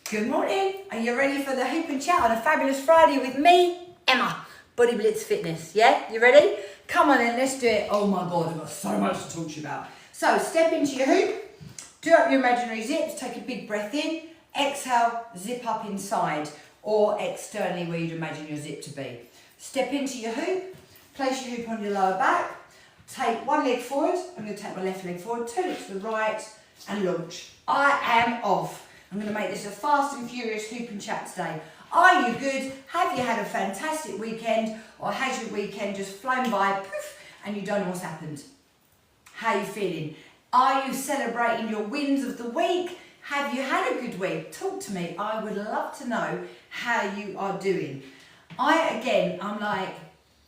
Good morning. Are you ready for the Hoop and Chat on a fabulous Friday with me, Emma, Body Blitz Fitness? Yeah, you ready? Come on then, let's do it. Oh my God, I've got so much to talk to you about. So step into your hoop, do up your imaginary zips, take a big breath in, exhale, zip up inside or externally where you'd imagine your zip to be. Step into your hoop, place your hoop on your lower back, take one leg forward, I'm going to take my left leg forward, turn it to the right and launch. I am off. I'm going to make this a fast and furious hoop and chat today. Are you good? Have you had a fantastic weekend? Or has your weekend just flown by, poof, and you don't know what's happened? How are you feeling? Are you celebrating your wins of the week? Have you had a good week? Talk to me. I would love to know how you are doing. I'm like,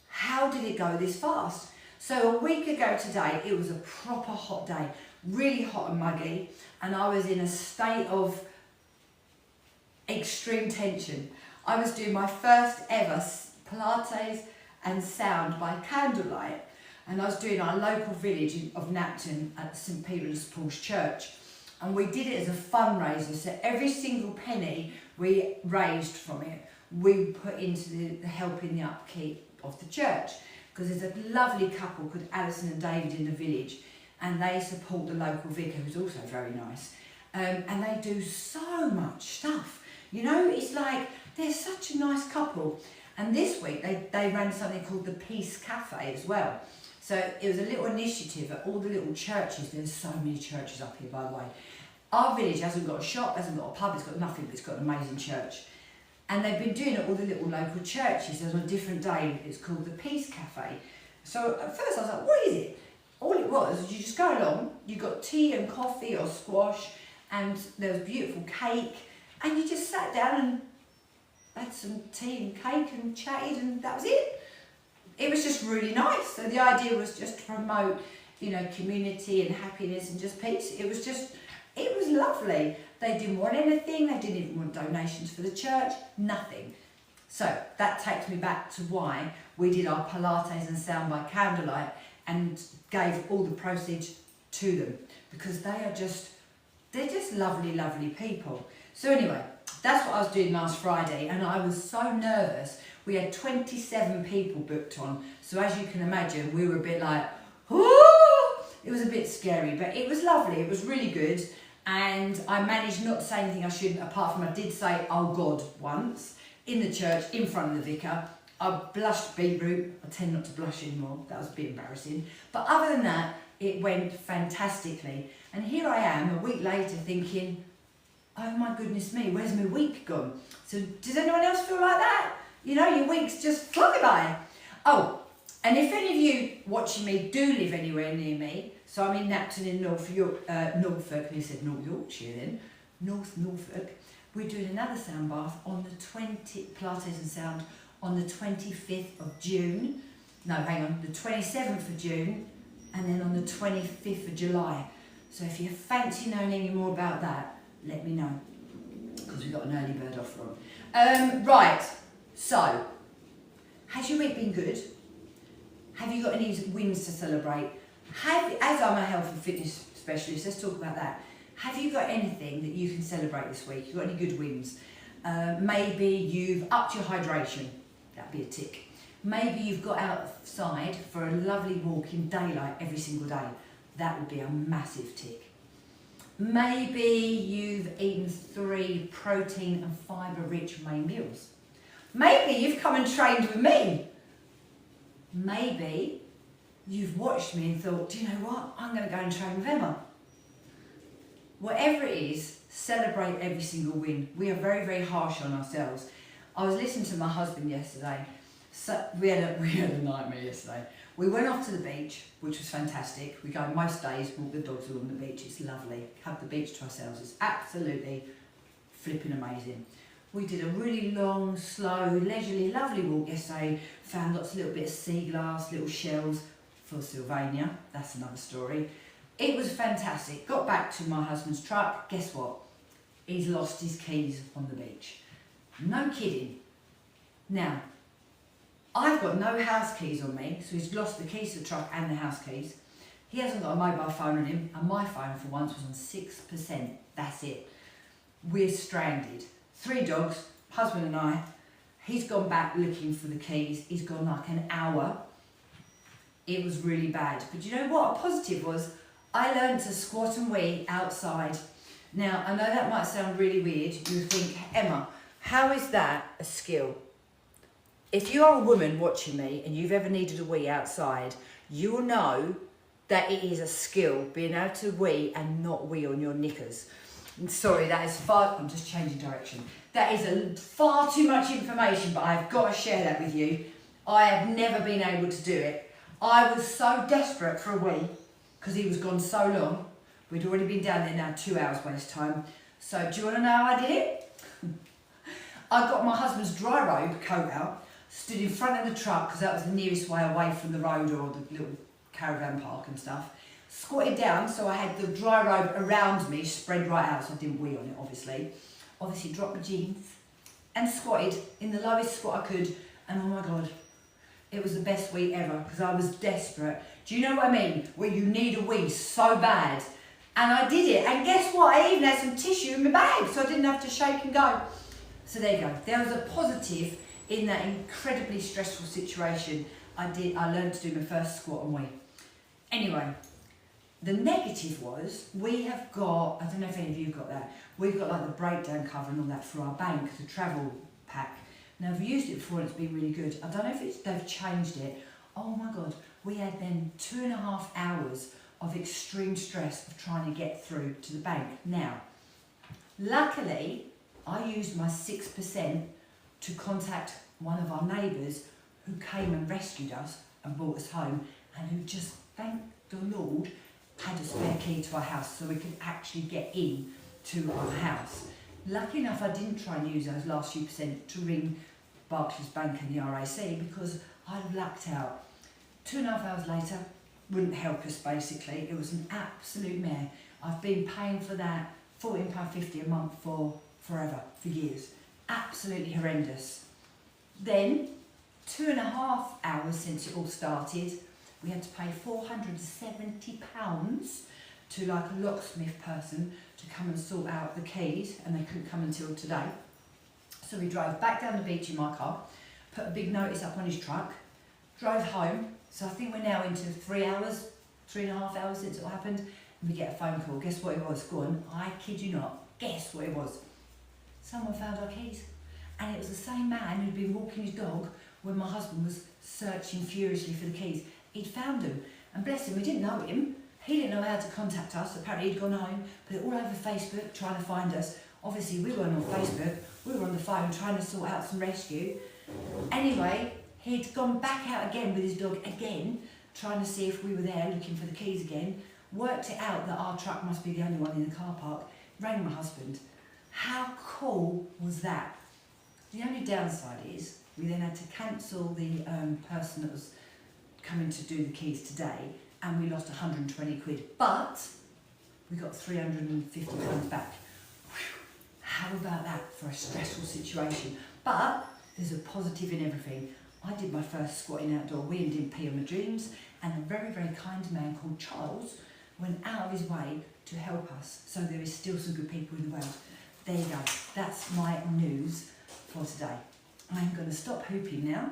how did it go this fast? So a week ago today, it was a proper hot day, really hot and muggy, and I was in a state of extreme tension. I was doing my first ever Pilates and sound by candlelight, and I was doing our local village of Napton at St Peter's Paul's Church, and we did it as a fundraiser. So every single penny we raised from it, we put into the help in the upkeep of the church, because there's a lovely couple called Alison and David in the village, and they support the local vicar, who's also very nice, and they do so much stuff. You know, it's like, they're such a nice couple. And this week, they ran something called the Peace Cafe as well. So it was a little initiative at all the little churches. There's so many churches up here, by the way. Our village hasn't got a shop, hasn't got a pub, it's got nothing, but it's got an amazing church. And they've been doing it at all the little local churches. There's on a different day, it's called the Peace Cafe. So at first I was like, what is it? All it was you just go along, you got tea and coffee or squash, and there was beautiful cake, and you just sat down and had some tea and cake and chatted, and that was it. It was just really nice. So the idea was just to promote, you know, community and happiness and just peace. It was lovely. They didn't want anything, they didn't even want donations for the church, nothing. So that takes me back to why we did our Pilates and sound by candlelight and gave all the proceeds to them, because they're just lovely, lovely people. So anyway, that's what I was doing last Friday, and I was so nervous. We had 27 people booked on, so as you can imagine, we were a bit like, oh! It was a bit scary, but it was lovely. It was really good, and I managed not to say anything I shouldn't, apart from I did say, oh God, once, in the church, in front of the vicar. I blushed beetroot. I tend not to blush anymore. That was a bit embarrassing. But other than that, it went fantastically. And here I am, a week later, thinking, oh my goodness me, where's my week gone? So does anyone else feel like that? You know, your week's just flying by. Oh, and if any of you watching me do live anywhere near me, so I'm in Napton in Norfolk, who said North Yorkshire then, Norfolk, we're doing another sound bath on the Pilates and sound on the 25th of June. No, hang on, the 27th of June, and then on the 25th of July. So if you fancy knowing any more about that, let me know, because we've got an early bird offer on. Right, so, has your week been good? Have you got any wins to celebrate? As I'm a health and fitness specialist, let's talk about that. Have you got anything that you can celebrate this week? You got any good wins? Maybe you've upped your hydration. That'd be a tick. Maybe you've got outside for a lovely walk in daylight every single day. That would be a massive tick. Maybe you've eaten 3 protein and fibre rich main meals. Maybe you've come and trained with me. Maybe you've watched me and thought, do you know what? I'm going to go and train with Emma. Whatever it is, celebrate every single win. We are very, very harsh on ourselves. I was listening to my husband yesterday. So we had a nightmare yesterday. We went off to the beach, which was fantastic. We go most days, walk the dogs along the beach. It's lovely. Have the beach to ourselves. It's absolutely flipping amazing. We did a really long, slow, leisurely, lovely walk yesterday. Found lots of little bits of sea glass, little shells for Sylvania. That's another story. It was fantastic. Got back to my husband's truck. Guess what? He's lost his keys on the beach. No kidding. Now, I've got no house keys on me, so he's lost the keys to the truck and the house keys. He hasn't got a mobile phone on him, and my phone for once was on 6%. That's it. we're stranded. 3 dogs, husband and I. He's gone back looking for the keys. He's gone like an hour. It was really bad. But you know what a positive was? I learned to squat and wee outside. Now, I know that might sound really weird. You think, Emma, how is that a skill? If you are a woman watching me and you've ever needed a wee outside, you will know that it is a skill, being able to wee and not wee on your knickers. And sorry, that is I'm just changing direction. That is far too much information, but I've got to share that with you. I have never been able to do it. I was so desperate for a wee, because he was gone so long. We'd already been down there now 2 hours by this time. So do you want to know how I did it? I got my husband's dry robe coat out, stood in front of the truck, because that was the nearest way away from the road or the little caravan park and stuff. Squatted down, so I had the dry robe around me, spread right out, so I didn't wee on it, obviously. Obviously dropped my jeans and squatted in the lowest squat I could, and oh my God, it was the best wee ever, because I was desperate. Do you know what I mean? Where you need a wee so bad. And I did it, and guess what? I even had some tissue in my bag, so I didn't have to shake and go. So there you go. There was a positive in that incredibly stressful situation. I learned to do my first squat and wee. Anyway, the negative was, we have got, I don't know if any of you got that, we've got like the breakdown cover and all that for our bank, the travel pack. Now I've used it before and it's been really good. I don't know if they've changed it. Oh my God, we had then 2.5 hours of extreme stress of trying to get through to the bank. Now, luckily, I used my 6% to contact one of our neighbours who came and rescued us and brought us home, and who just, thank the Lord, had a spare key to our house so we could actually get in to our house. Lucky enough, I didn't try and use those last few percent to ring Barclays Bank and the RAC, because I'd lucked out. 2.5 hours later, wouldn't help us basically. It was an absolute mare. I've been paying for that £14.50 a month for forever, for years. Absolutely horrendous. Then, 2.5 hours since it all started, we had to pay £470 to like a locksmith person to come and sort out the keys, and they couldn't come until today. So we drove back down the beach in my car, put a big notice up on his truck, drove home. So I think we're now into 3.5 hours since it all happened, and we get a phone call. Guess what it was? Go on, I kid you not. Guess what it was? Someone found our keys. And it was the same man who'd been walking his dog when my husband was searching furiously for the keys. He'd found them. And bless him, we didn't know him. He didn't know how to contact us. Apparently he'd gone home, put it all over Facebook, trying to find us. Obviously we weren't on Facebook. We were on the phone trying to sort out some rescue. Anyway, he'd gone back out again with his dog again, trying to see if we were there looking for the keys again. Worked it out that our truck must be the only one in the car park. Rang my husband. How cool was that? The only downside is we then had to cancel the person that was coming to do the keys today, and we lost 120 quid. But we got £350 back. Whew. How about that for a stressful situation? But there's a positive in everything. I did my first squatting outdoor wee and didn't pee on my dreams, and a very, very kind man called Charles went out of his way to help us. So there is still some good people in the world. There you go. That's my news for today. I'm going to stop hooping now.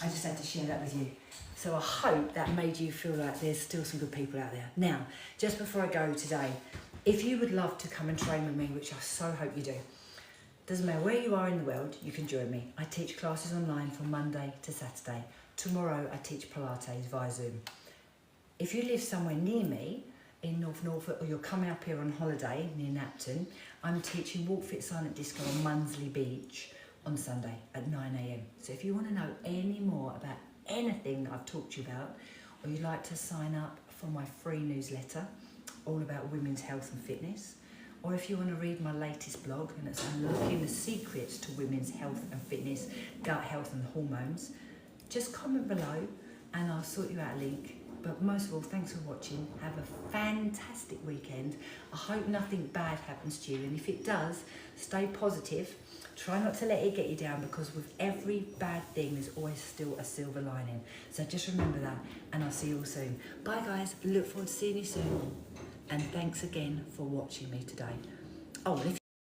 I just had to share that with you. So I hope that made you feel like there's still some good people out there. Now, just before I go today, if you would love to come and train with me, which I so hope you do, doesn't matter where you are in the world, you can join me. I teach classes online from Monday to Saturday. Tomorrow I teach Pilates via Zoom. If you live somewhere near me, in North Norfolk, or you're coming up here on holiday near Napton, I'm teaching Walk Fit Silent Disco on Munsley Beach on Sunday at 9 AM. So if you want to know any more about anything that I've talked to you about, or you'd like to sign up for my free newsletter, all about women's health and fitness, or if you want to read my latest blog, and it's Unlocking the Secrets to Women's Health and Fitness, Gut Health and Hormones, just comment below and I'll sort you out a link. But most of all, thanks for watching. Have a fantastic weekend. I hope nothing bad happens to you, and if it does, stay positive. Try not to let it get you down, because with every bad thing, there's always still a silver lining. So just remember that, and I'll see you all soon. Bye guys, look forward to seeing you soon. And thanks again for watching me today. Oh, and if